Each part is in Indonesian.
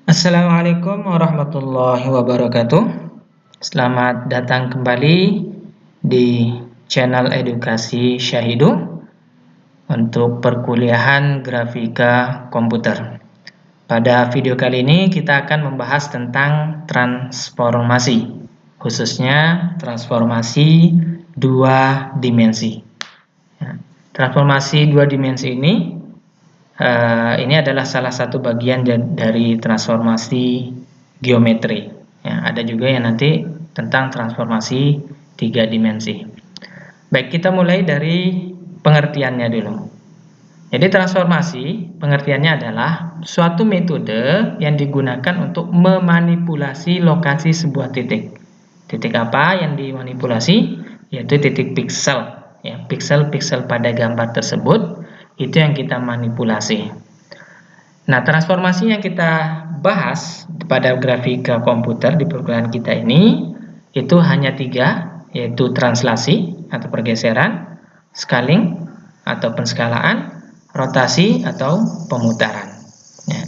Assalamualaikum warahmatullahi wabarakatuh. Selamat datang kembali di channel edukasi Syahidu untuk perkuliahan grafika komputer. Pada video kali ini kita akan membahas tentang transformasi, khususnya transformasi dua dimensi. Transformasi dua dimensi ini adalah salah satu bagian dari transformasi geometri. Ya, ada juga yang nanti tentang transformasi tiga dimensi. Baik, kita mulai dari pengertiannya dulu. Jadi transformasi pengertiannya adalah suatu metode yang digunakan untuk memanipulasi lokasi sebuah titik. Titik apa yang dimanipulasi? Yaitu titik piksel. Ya, piksel-piksel pada gambar tersebut itu yang kita manipulasi. Nah, transformasi yang kita bahas pada grafika komputer di perkuliahan kita ini itu hanya tiga, yaitu translasi atau pergeseran, scaling atau penskalaan, rotasi atau pemutaran. Ya.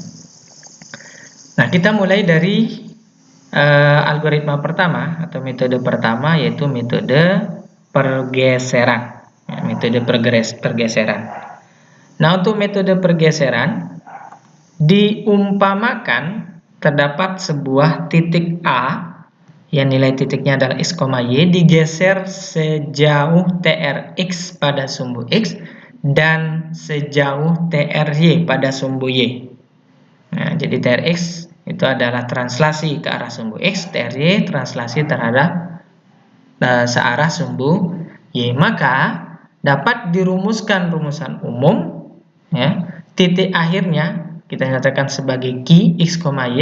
Nah, kita mulai dari algoritma pertama atau metode pertama, yaitu metode pergeseran. Ya, metode pergeseran. Nah, untuk metode pergeseran diumpamakan terdapat sebuah titik A yang nilai titiknya adalah x, y digeser sejauh trx pada sumbu x dan sejauh try pada sumbu y. Nah, jadi trx itu adalah translasi ke arah sumbu x, try translasi terhadap searah sumbu y. Maka dapat dirumuskan rumusan umum. Ya, titik akhirnya kita nyatakan sebagai Q, X, Y,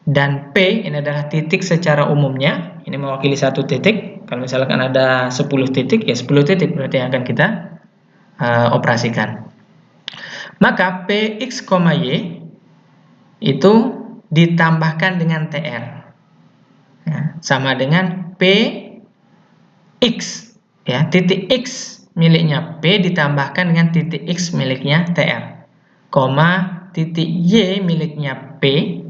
dan P ini adalah titik secara umumnya. Ini mewakili satu titik. Kalau misalkan ada 10 titik, ya 10 titik berarti yang akan kita operasikan. Maka P, X, Y itu ditambahkan dengan TR. Ya, sama dengan P, X. Ya, titik X miliknya P ditambahkan dengan titik X miliknya TR, titik Y miliknya P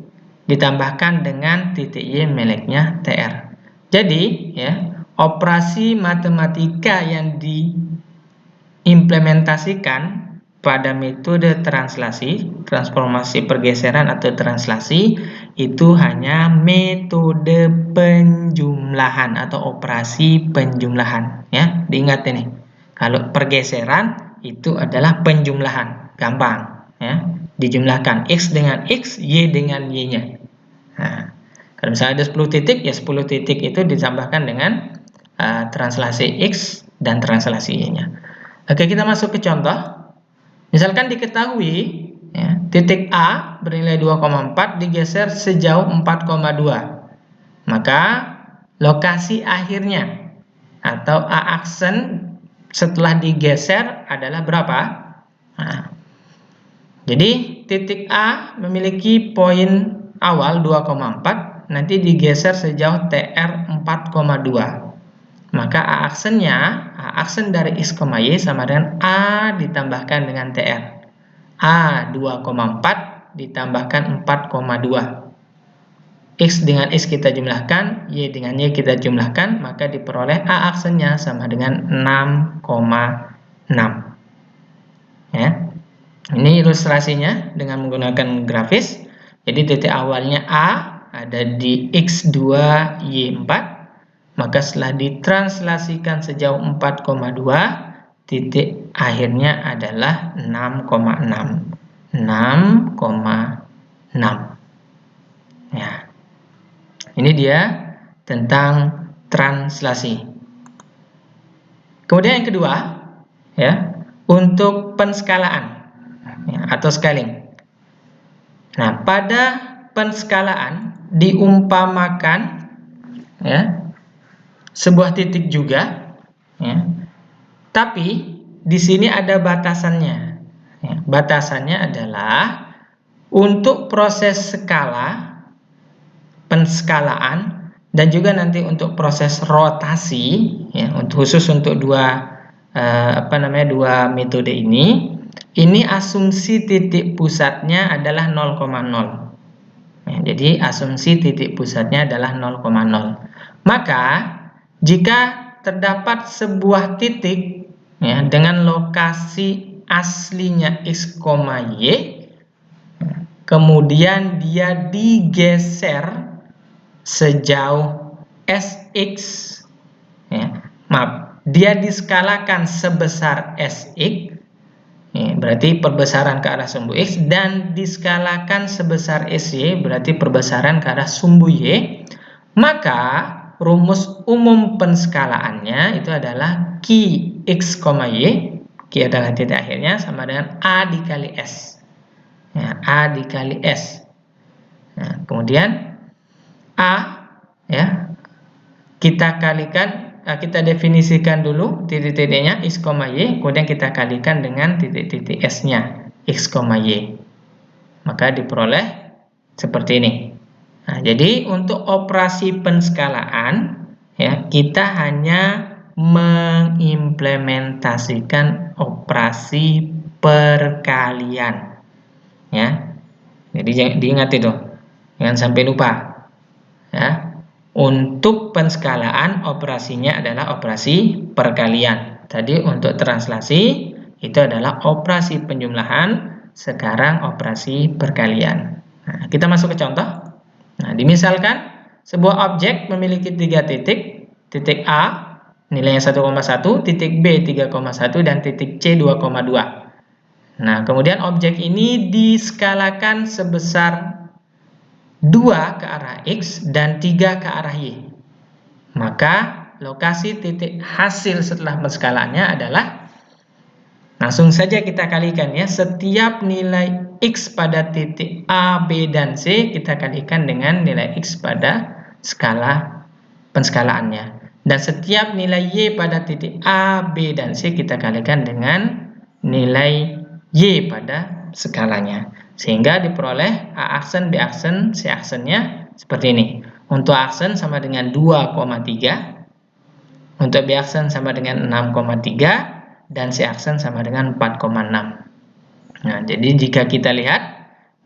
ditambahkan dengan titik Y miliknya TR. Jadi, ya, operasi matematika yang diimplementasikan pada metode transformasi pergeseran atau translasi itu hanya metode penjumlahan atau operasi penjumlahan. Ya, diingat ini. Kalau pergeseran itu adalah penjumlahan, gampang, ya, dijumlahkan x dengan x, y dengan y-nya. Nah, kalau misalnya ada 10 titik, ya 10 titik itu ditambahkan dengan translasi x dan translasi y-nya. Oke, kita masuk ke contoh. Misalkan diketahui, ya, titik A bernilai 2,4 digeser sejauh 4,2, maka lokasi akhirnya atau A aksen setelah digeser adalah berapa? Nah, jadi titik A memiliki poin awal 2,4, nanti digeser sejauh TR 4,2. Maka A aksen dari X, Y sama dengan A ditambahkan dengan TR. A 2,4 ditambahkan 4,2. X dengan X kita jumlahkan, Y dengan Y kita jumlahkan, maka diperoleh A aksennya sama dengan 6,6. Ya. Ini ilustrasinya dengan menggunakan grafis. Jadi titik awalnya A ada di X2, Y4. Maka setelah ditranslasikan sejauh 4,2, titik akhirnya adalah 6,6. 6,6. Ya. Ini dia tentang translasi. Kemudian yang kedua, ya, untuk penskalaan, ya, atau scaling. Nah, pada penskalaan diumpamakan, ya, sebuah titik juga, ya, tapi di sini ada batasannya. Ya, batasannya adalah untuk proses skala, penskalaan, dan juga nanti untuk proses rotasi, ya, khusus untuk dua metode ini asumsi titik pusatnya adalah 0,0. Ya, jadi asumsi titik pusatnya adalah 0,0. Maka jika terdapat sebuah titik ya, dengan lokasi aslinya x, y, kemudian dia digeser sejauh sx, ya, maaf, dia diskalakan sebesar sx, ya, berarti perbesaran ke arah sumbu x, dan diskalakan sebesar sy, berarti perbesaran ke arah sumbu y, maka rumus umum penskalaannya itu adalah Q x, y, Q adalah titik akhirnya, sama dengan A dikali S. Ya, A dikali S. Nah, kemudian A, ya, kita kalikan, kita definisikan dulu titik-titiknya x, y, kemudian kita kalikan dengan titik-titik S-nya x, y. Maka diperoleh seperti ini. Nah, jadi untuk operasi penskalaan ya, kita hanya mengimplementasikan operasi perkalian. Ya. Jadi diingat itu. Jangan sampai lupa. Ya. Untuk penskalaan operasinya adalah operasi perkalian. Tadi untuk translasi itu adalah operasi penjumlahan, sekarang operasi perkalian. Nah, kita masuk ke contoh. Nah, dimisalkan sebuah objek memiliki 3 titik. Titik A nilainya 1,1, titik B 3,1, dan titik C 2,2. Nah, kemudian objek ini diskalakan sebesar 2 ke arah X dan 3 ke arah Y. Maka lokasi titik hasil setelah penskalaannya adalah, langsung saja kita kalikan ya, setiap nilai X pada titik A, B, dan C kita kalikan dengan nilai X pada skala penskalaannya. Dan setiap nilai Y pada titik A, B, dan C kita kalikan dengan nilai Y pada skalanya. Sehingga diperoleh A aksen, B aksen, C aksennya seperti ini. Untuk aksen sama dengan 2,3, untuk B aksen sama dengan 6,3, dan C aksen sama dengan 4,6. Nah, jadi jika kita lihat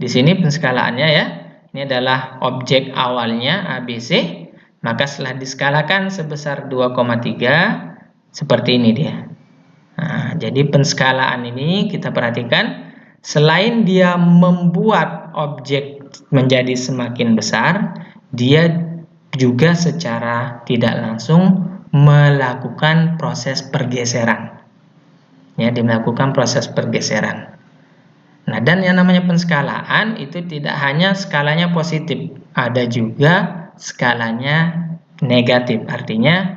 di sini penskalaannya ya, ini adalah objek awalnya ABC, maka setelah diskalakan sebesar 2,3 seperti ini dia. Nah, jadi penskalaan ini kita perhatikan, selain dia membuat objek menjadi semakin besar, dia juga secara tidak langsung melakukan proses pergeseran. Ya, dia melakukan proses pergeseran. Nah, dan yang namanya penskalaan itu tidak hanya skalanya positif, ada juga skalanya negatif. Artinya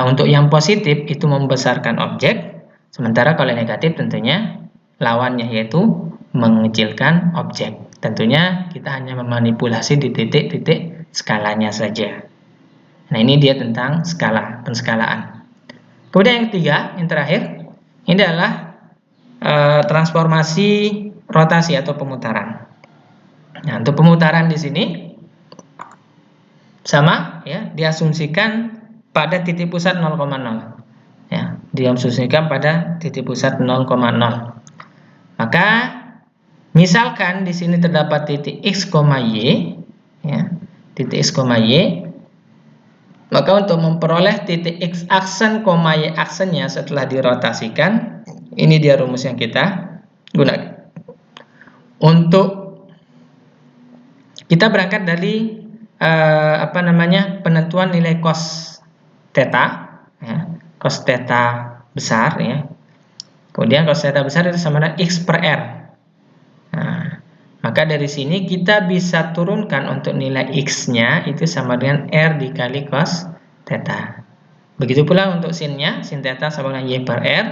untuk yang positif itu membesarkan objek, sementara kalau negatif tentunya lawannya yaitu mengecilkan objek. Tentunya kita hanya memanipulasi di titik-titik skalanya saja. Nah, ini dia tentang skala, penskalaan. Kemudian yang ketiga, yang terakhir, ini adalah transformasi rotasi atau pemutaran. Nah, untuk pemutaran di sini sama ya, diasumsikan pada titik pusat 0,0. Ya, diasumsikan pada titik pusat 0,0. Maka misalkan di sini terdapat titik x, y, ya, titik x, y, maka untuk memperoleh titik x aksen, y aksennya setelah dirotasikan, ini dia rumus yang kita gunakan. Untuk kita berangkat dari penentuan nilai cos theta, ya, cos theta besar ya. Kemudian cos theta besar itu sama dengan x per r. Nah, maka dari sini kita bisa turunkan untuk nilai x-nya itu sama dengan r dikali cos theta. Begitu pula untuk sin-nya, sin theta sama dengan y per r,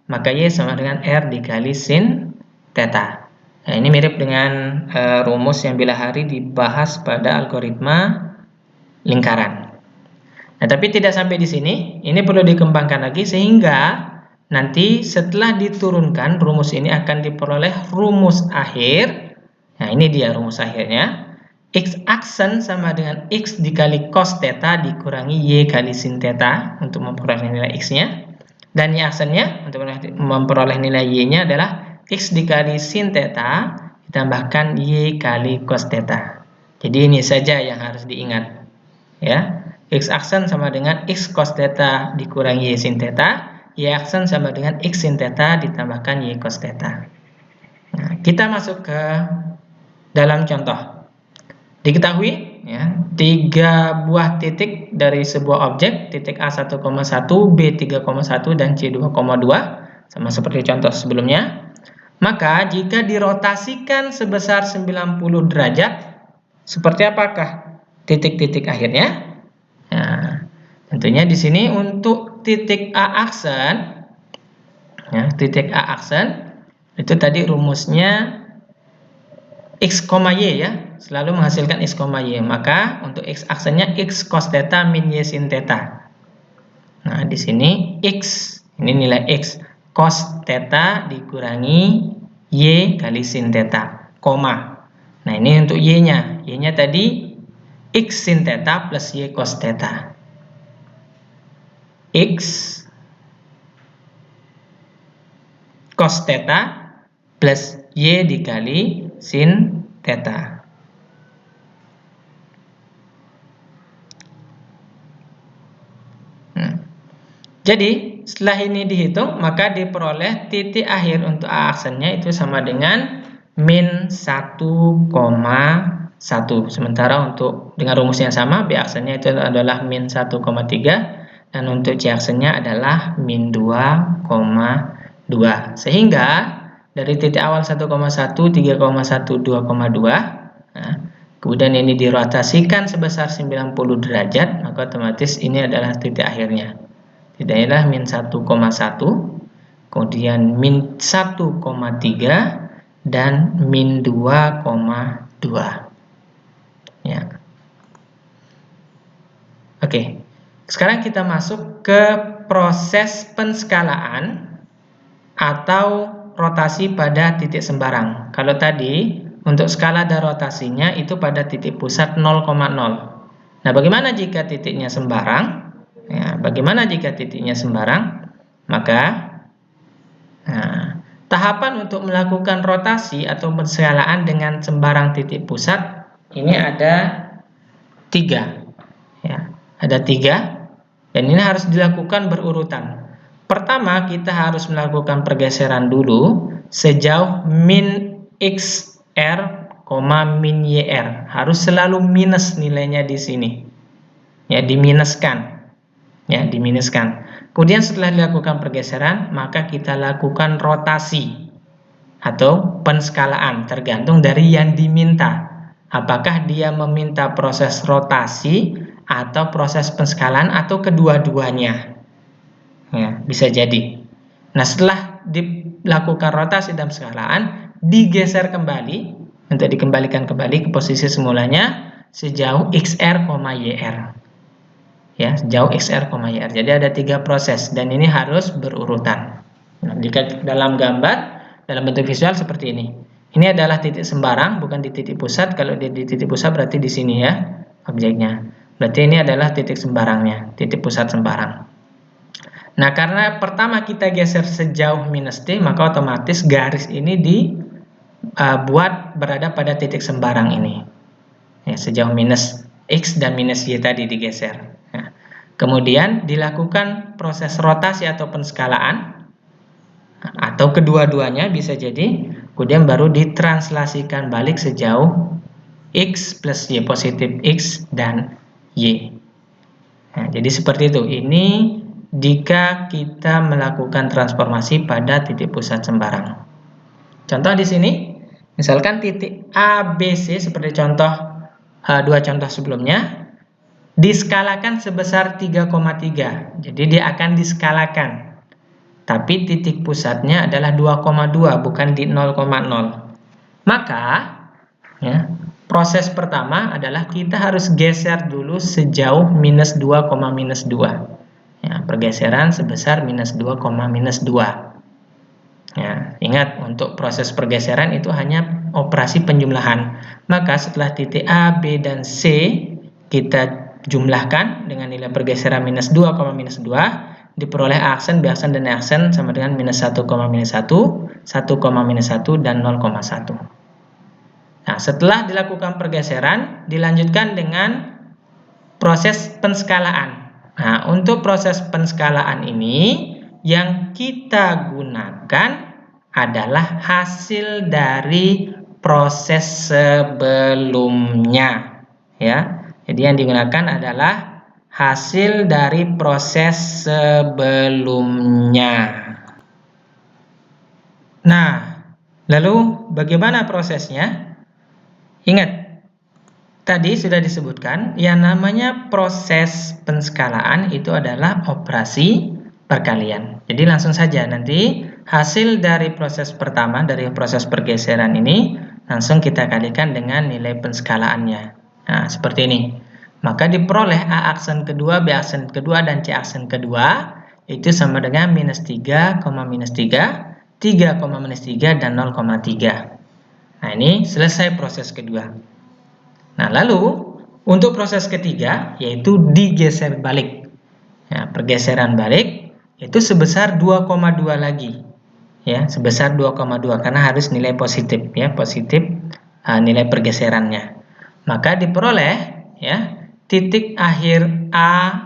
maka y sama dengan r dikali sin theta. Nah, ini mirip dengan rumus yang bilahari dibahas pada algoritma lingkaran. Nah, tapi tidak sampai di sini, ini perlu dikembangkan lagi sehingga nanti setelah diturunkan rumus ini akan diperoleh rumus akhir. Nah, ini dia rumus akhirnya. X aksen sama dengan x dikali cos theta dikurangi y kali sin theta untuk memperoleh nilai x-nya. Dan y aksennya untuk memperoleh nilai y-nya adalah x dikali sin theta ditambahkan y kali cos theta. Jadi ini saja yang harus diingat. Ya, X aksen sama dengan X cos theta dikurangi Y sin theta, Y aksen sama dengan X sin theta ditambahkan Y cos theta. Nah, kita masuk ke dalam contoh. Diketahui ya, 3 buah titik dari sebuah objek, titik A 1,1, B 3,1 dan C 2,2 sama seperti contoh sebelumnya. Maka jika dirotasikan sebesar 90 derajat, seperti apakah titik-titik akhirnya? Nah, tentunya di sini untuk titik A aksen, ya, titik A aksen itu tadi rumusnya X, Y ya, selalu menghasilkan X, Y. Maka untuk X aksennya X cos theta min Y sin theta. Nah, di sini X, ini nilai X cos theta dikurangi Y kali sin theta, koma. Nah, ini untuk Y-nya. Y-nya tadi X sin theta plus Y cos theta. X cos theta plus Y dikali sin theta. Jadi setelah ini dihitung, maka diperoleh titik akhir untuk A aksennya itu sama dengan min 1,1. Sementara untuk dengan rumus yang sama, B aksennya itu adalah min 1,3 dan untuk C aksennya adalah min 2,2. Sehingga dari titik awal 1,1, 3,1, 2,2, nah, kemudian ini dirotasikan sebesar 90 derajat, maka otomatis ini adalah titik akhirnya. Tidaknya min 1,1, kemudian min 1,3 dan min 2,2. Ya. Oke. Sekarang kita masuk ke proses penskalaan atau rotasi pada titik sembarang. Kalau tadi untuk skala dan rotasinya itu pada titik pusat 0,0. Nah, bagaimana jika titiknya sembarang? Ya, bagaimana jika titiknya sembarang? Maka tahapan untuk melakukan rotasi atau penskalaan dengan sembarang titik pusat ini ada 3. Ya, ada 3 dan ini harus dilakukan berurutan. Pertama, kita harus melakukan pergeseran dulu sejauh min XR, min YR. Harus selalu minus nilainya di sini. Ya, diminuskan. Ya, diminuskan. Kemudian setelah dilakukan pergeseran, maka kita lakukan rotasi atau penskalaan tergantung dari yang diminta. Apakah dia meminta proses rotasi atau proses penskalaan atau kedua-duanya? Ya, bisa jadi. Nah, setelah dilakukan rotasi dan penskalaan, digeser kembali untuk dikembalikan kembali ke posisi semulanya sejauh XR, YR. Ya, sejauh XR, YR. Jadi ada 3 proses dan ini harus berurutan. Nah, jika dalam gambar, dalam bentuk visual seperti ini. Ini adalah titik sembarang, bukan di titik pusat. Kalau di titik pusat berarti di sini ya objeknya. Berarti ini adalah titik sembarangnya, titik pusat sembarang. Nah, karena pertama kita geser sejauh minus T, maka otomatis garis ini dibuat berada pada titik sembarang ini. Ya, sejauh minus X dan minus Y tadi digeser. Nah, kemudian dilakukan proses rotasi atau penskalaan atau kedua-duanya bisa jadi, kemudian baru ditranslasikan balik sejauh X plus Y, positif X dan Y. Nah, jadi seperti itu. Ini jika kita melakukan transformasi pada titik pusat sembarang. Contoh di sini, misalkan titik A, B, C seperti contoh 2 contoh sebelumnya, diskalakan sebesar 3,3. Jadi dia akan diskalakan. Tapi titik pusatnya adalah 2,2, bukan di 0,0. Maka, ya, proses pertama adalah kita harus geser dulu sejauh minus 2, minus 2. Ya, pergeseran sebesar minus 2, minus 2. Ya, ingat untuk proses pergeseran itu hanya operasi penjumlahan. Maka setelah titik A, B, dan C kita jumlahkan dengan nilai pergeseran minus 2, minus 2, diperoleh A aksen, B aksen, dan E aksen sama dengan minus 1, minus 1, 1, minus 1, dan 0,1. Nah, setelah dilakukan pergeseran, dilanjutkan dengan proses penskalaan. Nah, untuk proses penskalaan ini yang kita gunakan adalah hasil dari proses sebelumnya, ya. Jadi yang digunakan adalah hasil dari proses sebelumnya. Nah, lalu bagaimana prosesnya? Ingat, tadi sudah disebutkan, yang namanya proses penskalaan itu adalah operasi perkalian. Jadi langsung saja nanti hasil dari proses pertama, dari proses pergeseran ini, langsung kita kalikan dengan nilai penskalaannya. Nah, seperti ini. Maka diperoleh A aksen kedua, B aksen kedua, dan C aksen kedua, itu sama dengan minus 3, minus 3, 3, minus 3, dan 0,3. Nah, ini selesai proses kedua. Nah, lalu untuk proses ketiga, yaitu digeser balik. Nah, pergeseran balik itu sebesar 2,2 lagi. Ya, sebesar 2,2 karena harus nilai positif, ya, positif nilai pergeserannya. Maka diperoleh, ya, titik akhir A,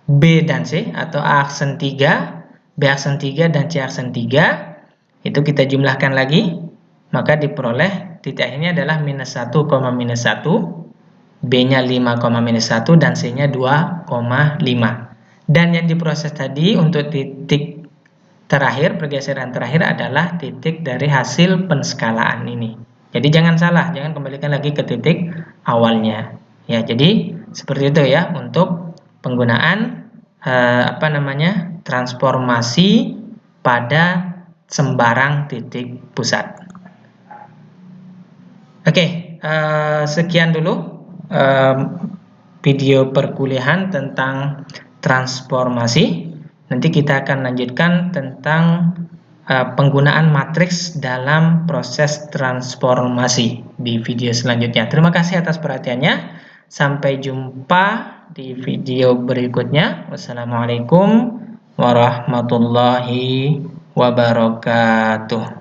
B, dan C, atau A aksen 3, B aksen 3, dan C aksen 3, itu kita jumlahkan lagi, maka diperoleh titik akhirnya adalah minus 1, minus 1, B-nya 5, minus 1, dan C-nya 2,5. Dan yang diproses tadi untuk titik terakhir, pergeseran terakhir adalah titik dari hasil penskalaan ini. Jadi jangan salah, jangan kembalikan lagi ke titik awalnya. Ya, jadi seperti itu ya untuk penggunaan transformasi pada sembarang titik pusat. Oke, sekian dulu video perkuliahan tentang transformasi. Nanti kita akan lanjutkan tentang penggunaan matriks dalam proses transformasi di video selanjutnya. Terima kasih atas perhatiannya. Sampai jumpa di video berikutnya. Wassalamualaikum warahmatullahi wabarakatuh.